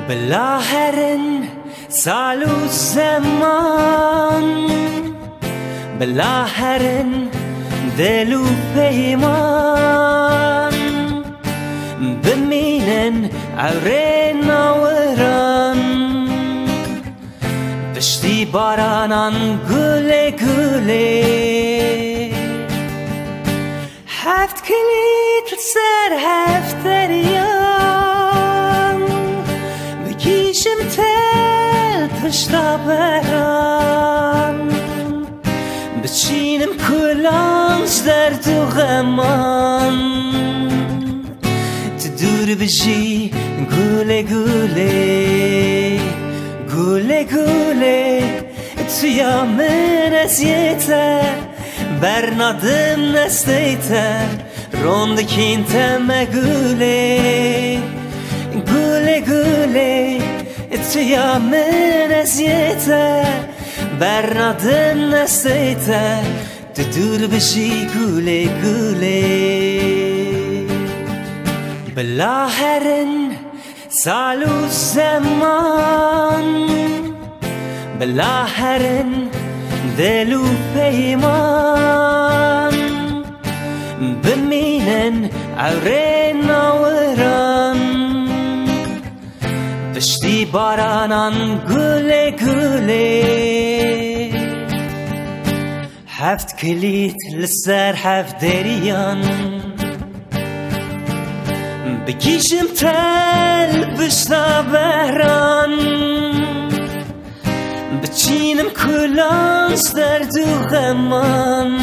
بلاهرن سال و زمان بلاهرن دل و پیمان بمینن عوره ناوران پشتی بارانان گله گله هفت کلید سر هفت دریان بکیشم تل پشتا بران بچینم کلانج درد و غمان تو دور بجی گله گله گله گله تو یا من ازیته برنادم نستیته روند کینتم گله گله گله تو یا من ازیته برنادم نستیته تو دور بشی گله گله بلاهرن سال و زمان بلاهرن دل و پیمان بمینن عوره ناوران پشتی بارانان گله گله هفت کلید لسر هفت دریان بکیشم تل پشتا بران بچینم کلانج درد و غمان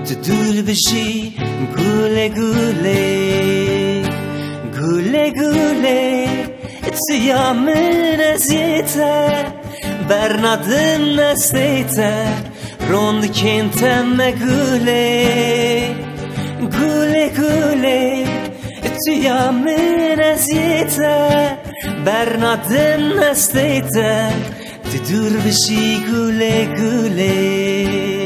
تو دور بشی گله گله گله گله تو یا من ازیته برنادم نستیته روند کینتم گله گله گله تو یا من ازیته برنادم نستیته تو دور بشی گله گله